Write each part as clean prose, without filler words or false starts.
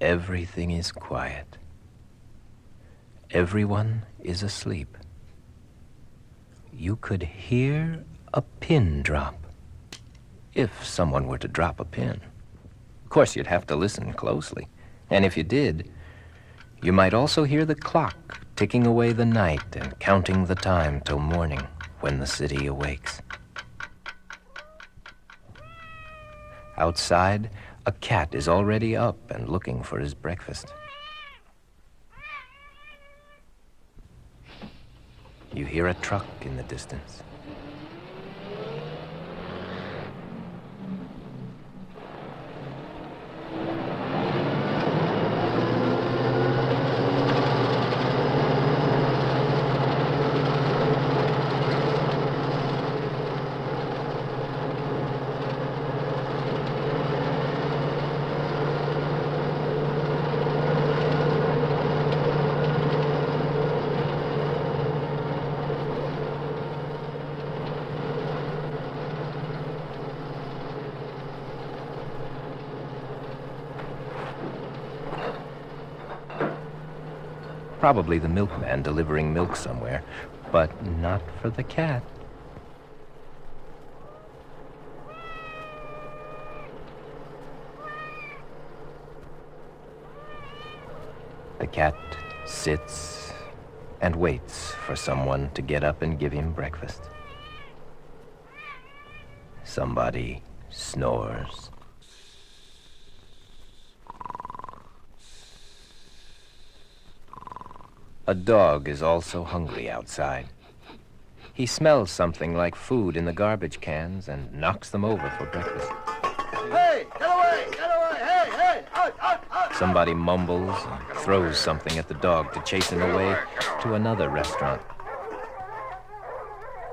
Everything is quiet. Everyone is asleep. You could hear a pin drop, if someone were to drop a pin. Of course, you'd have to listen closely. And if you did, you might also hear the clock ticking away the night and counting the time till morning when the city awakes. Outside, a cat is already up and looking for his breakfast. You hear a truck in the distance. Probably the milkman delivering milk somewhere, but not for the cat. The cat sits and waits for someone to get up and give him breakfast. Somebody snores. A dog is also hungry outside. He smells something like food in the garbage cans and knocks them over for breakfast. Hey, get away, hey, out, out, out. Somebody mumbles and throws something at the dog to chase him away to another restaurant.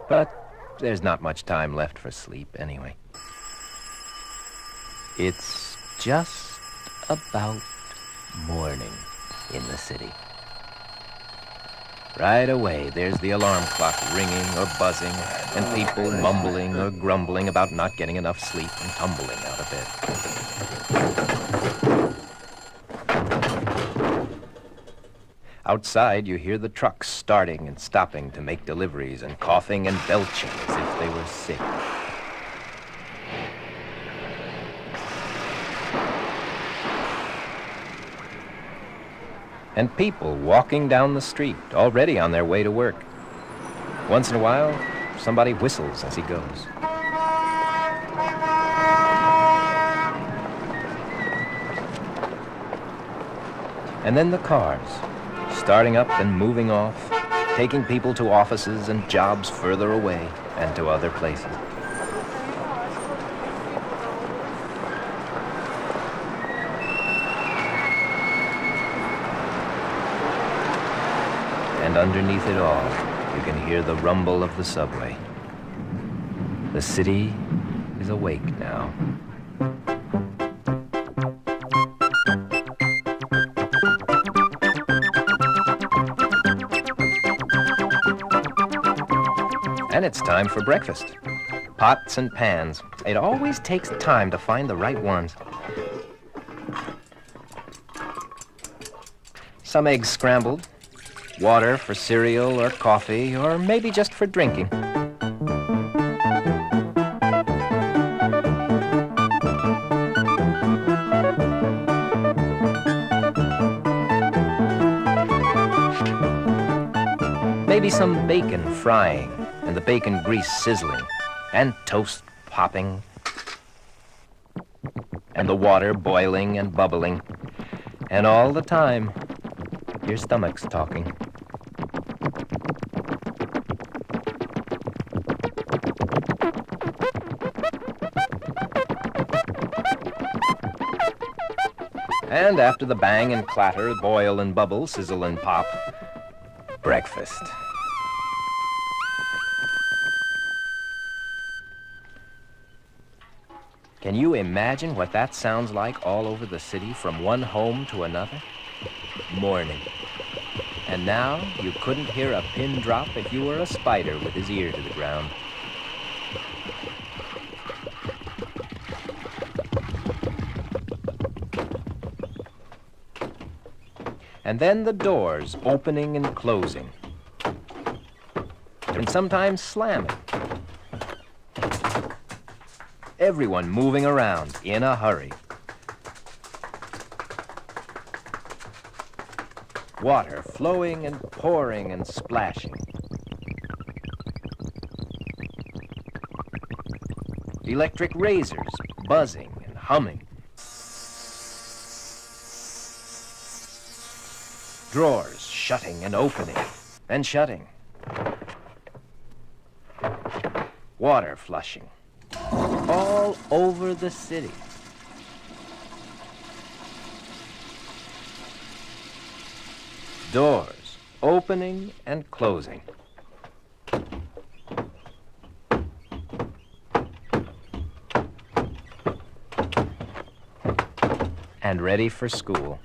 But there's not much time left for sleep anyway. It's just about morning in the city. Right away, there's the alarm clock ringing or buzzing, and people mumbling or grumbling about not getting enough sleep and tumbling out of bed. Outside, you hear the trucks starting and stopping to make deliveries and coughing and belching as if they were sick. And people walking down the street, already on their way to work. Once in a while, somebody whistles as he goes. And then the cars, starting up and moving off, taking people to offices and jobs further away and to other places. And underneath it all, you can hear the rumble of the subway. The city is awake now. And it's time for breakfast. Pots and pans. It always takes time to find the right ones. Some eggs scrambled. Water for cereal or coffee, or maybe just for drinking. Maybe some bacon frying, and the bacon grease sizzling, and toast popping, and the water boiling and bubbling, and all the time, your stomach's talking. And after the bang and clatter, boil and bubble, sizzle and pop, breakfast. Can you imagine what that sounds like all over the city from one home to another? Morning. And now you couldn't hear a pin drop if you were a spider with his ear to the ground. And then the doors opening and closing. And sometimes slamming. Everyone moving around in a hurry. Water flowing and pouring and splashing. Electric razors buzzing and humming. Drawers shutting and opening and shutting. Water flushing. All over the city. Doors opening and closing. And ready for school.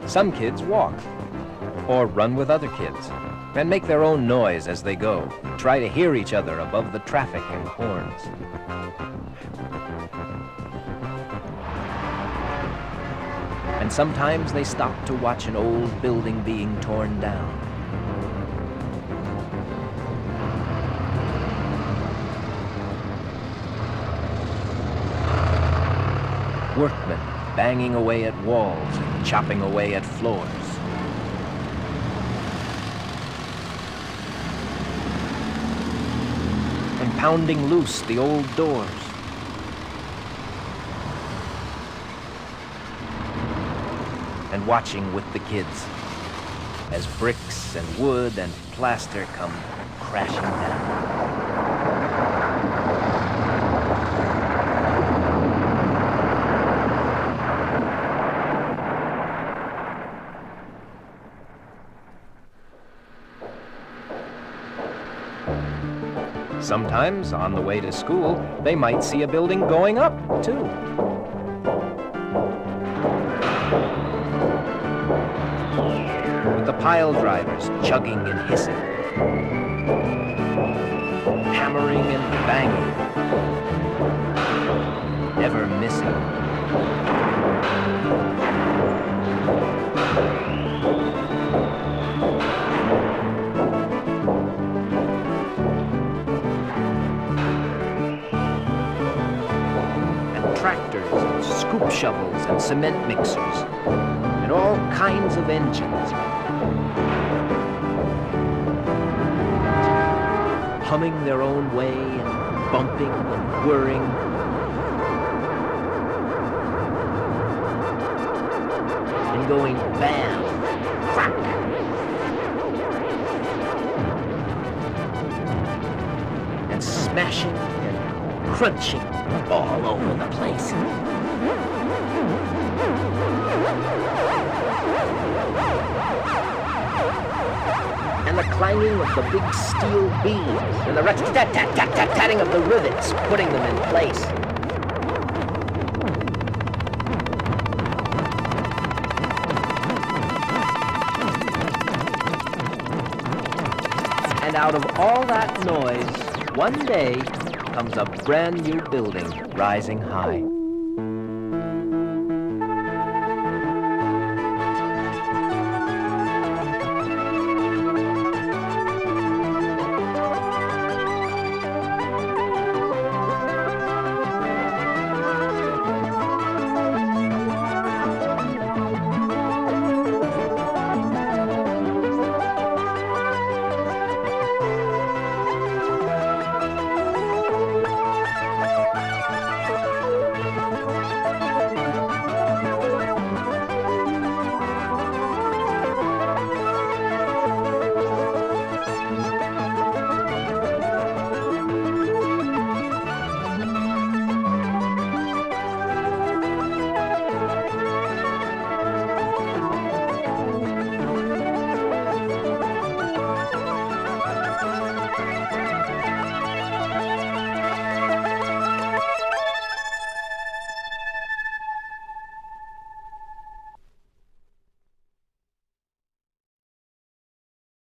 Some kids walk, or run with other kids, and make their own noise as they go, try to hear each other above the traffic and horns. And sometimes they stop to watch an old building being torn down. Workmen banging away at walls and chopping away at floors. And pounding loose the old doors. And watching with the kids as bricks and wood and plaster come crashing down. Sometimes, on the way to school, they might see a building going up, too. With the pile drivers chugging and hissing, hammering and banging, never missing. Tractors and scoop shovels and cement mixers and all kinds of engines humming their own way and bumping and whirring. And going bam, crack. And smashing and crunching all over the place. And the clanging of the big steel beams and the rat-tat-tat-tat-tat-tatting of the rivets, putting them in place. And out of all that noise, one day, comes a brand new building rising high.